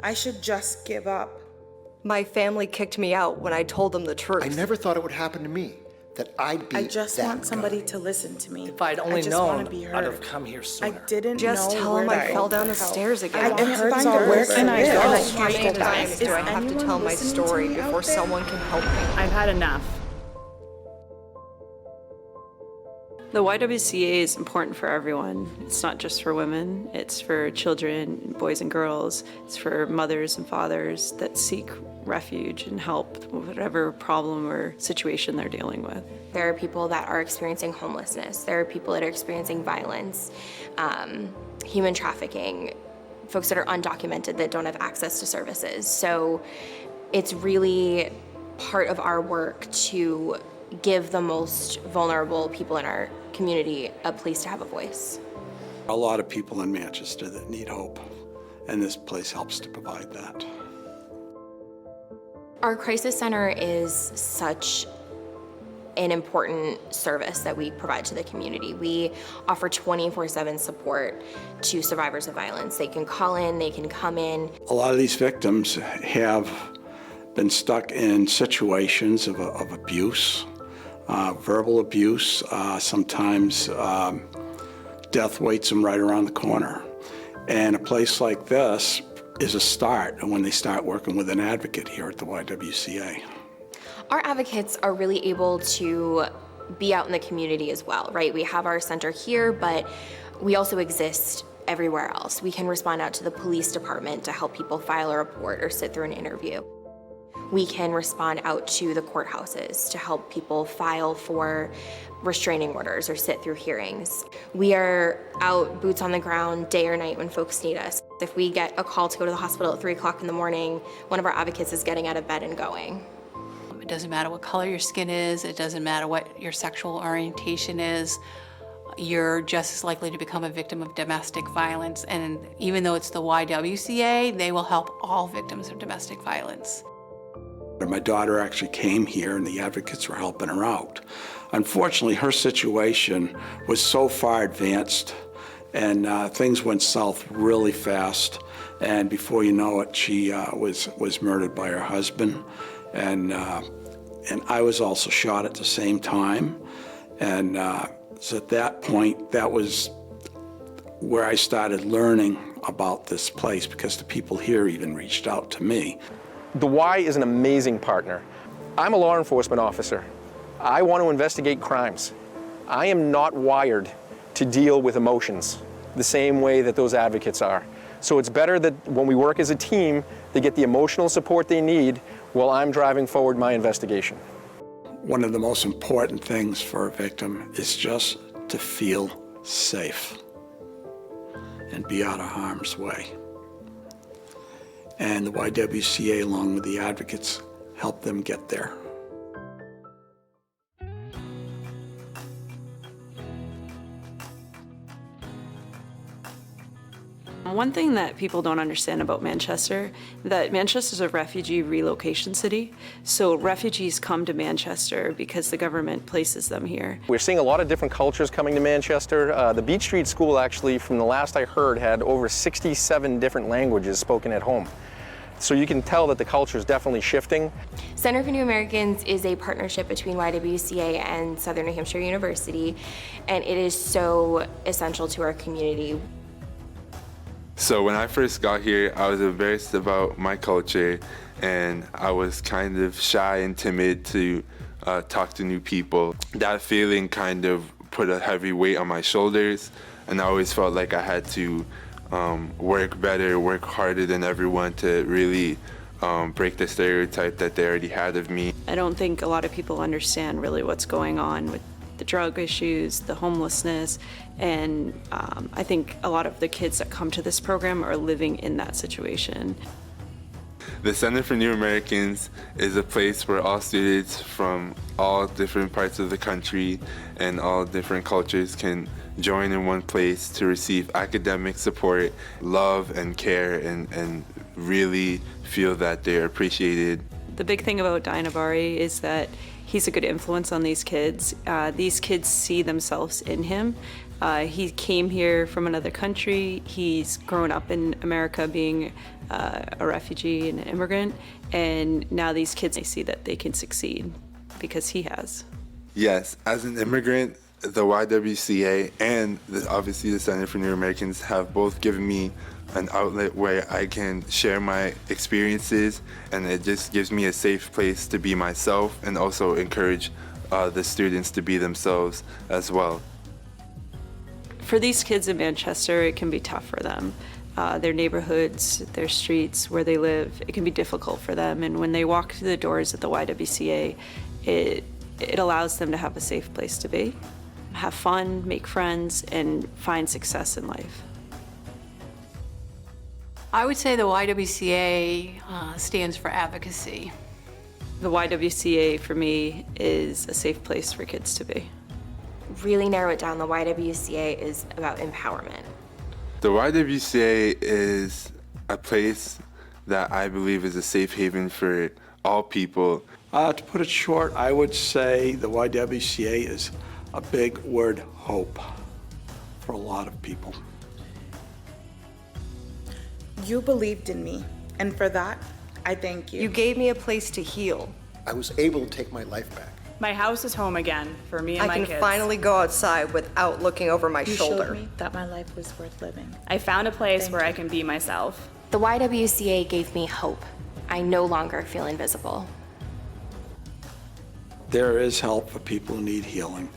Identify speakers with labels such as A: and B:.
A: I should just give up.
B: My family kicked me out when I told them the truth.
C: I never thought it would happen to me, that I'd be
A: I just
C: that
A: want somebody
C: guy.
A: to listen to me.
D: If I'd only
A: I just
D: known,
A: want to be heard.
D: I'd have come here sooner.
A: I didn't
B: Just
A: know
B: tell
A: where
B: them
A: to
B: I
A: go
B: fell down the
A: for help.
B: stairs again.
A: I can't find
B: all
A: where
B: this.
A: can I
B: And
A: go?
B: how
A: Is
B: many times
A: anyone
B: do I have to tell my
A: listening to
B: story
A: me out
B: before
A: there?
B: someone can help me?
E: I've had enough.
F: The YWCA is important for everyone. It's not just for women, it's for children, boys and girls. It's for mothers and fathers that seek refuge and help with whatever problem or situation they're dealing with.
G: There are people that are experiencing homelessness. There are people that are experiencing violence, human trafficking, folks that are undocumented that don't have access to services. So it's really part of our work to give the most vulnerable people in our community a place to have a voice.
H: A lot of people in Manchester that need hope, and this place helps to provide that.
G: Our crisis center is such an important service that we provide to the community. We offer 24/7 support to survivors of violence. They can call in, they can come in.
H: A lot of these victims have been stuck in situations of abuse, verbal abuse. Sometimes death waits them right around the corner. And a place like this is a start when they start working with an advocate here at the YWCA.
G: Our advocates are really able to be out in the community as well, right? We have our center here, but we also exist everywhere else. We can respond out to the police department to help people file a report or sit through an interview. We can respond out to the courthouses to help people file for restraining orders or sit through hearings. We are out boots on the ground day or night when folks need us. If we get a call to go to the hospital at 3 o'clock in the morning, one of our advocates is getting out of bed and going.
I: It doesn't matter what color your skin is, it doesn't matter what your sexual orientation is, you're just as likely to become a victim of domestic violence. And even though it's the YWCA, they will help all victims of domestic violence.
H: My daughter actually came here and the advocates were helping her out. Unfortunately, her situation was so far advanced and things went south really fast. And before you know it, she was murdered by her husband. And I was also shot at the same time. And so at that point, that was where I started learning about this place because the people here even reached out to me.
J: The Y is an amazing partner. I'm a law enforcement officer. I want to investigate crimes. I am not wired to deal with emotions the same way that those advocates are. So it's better that when we work as a team, they get the emotional support they need while I'm driving forward my investigation.
H: One of the most important things for a victim is just to feel safe and be out of harm's way. And the YWCA, along with the advocates, help them get there.
F: One thing that people don't understand about Manchester, that Manchester's a refugee relocation city. So refugees come to Manchester because the government places them here.
J: We're seeing a lot of different cultures coming to Manchester. The Beach Street School actually, from the last I heard, had over 67 different languages spoken at home. So you can tell that the culture is definitely shifting.
G: Center for New Americans is a partnership between YWCA and Southern New Hampshire University, and it is so essential to our community.
K: So when I first got here, I was embarrassed about my culture, and I was kind of shy and timid to talk to new people. That feeling kind of put a heavy weight on my shoulders, and I always felt like I had to work better, work harder than everyone to really break the stereotype that they already had of me.
F: I don't think a lot of people understand really what's going on with the drug issues, the homelessness, and I think a lot of the kids that come to this program are living in that situation.
K: The Center for New Americans is a place where all students from all different parts of the country and all different cultures can join in one place to receive academic support, love and care, and really feel that they're appreciated.
F: The big thing about Dinabari is that he's a good influence on these kids. These kids see themselves in him. He came here from another country. He's grown up in America being a refugee and an immigrant, and now these kids, they see that they can succeed because he has.
K: Yes, as an immigrant, the YWCA and obviously the Center for New Americans have both given me an outlet where I can share my experiences, and it just gives me a safe place to be myself and also encourage the students to be themselves as well.
F: For these kids in Manchester, it can be tough for them. Their neighborhoods, their streets, where they live, it can be difficult for them. And when they walk through the doors at the YWCA, it allows them to have a safe place to be, have fun, make friends, and find success in life.
I: I would say the YWCA stands for advocacy.
F: The YWCA, for me, is a safe place for kids to be.
G: Really narrow it down, the YWCA is about empowerment.
K: The YWCA is a place that I believe is a safe haven for all people.
H: To put it short, I would say the YWCA is a big word, hope, for a lot of people.
A: You believed in me, and for that, I thank you.
B: You gave me a place to heal.
C: I was able to take my life back.
D: My house is home again for me and
B: I
D: my
B: can
D: kids.
B: finally go outside without looking over my
A: You
B: shoulder.
A: showed me that my life was worth living.
D: I found a place
A: Thank
D: where
A: you.
D: I can be myself.
G: The YWCA gave me hope. I no longer feel invisible.
H: There is help for people who need healing.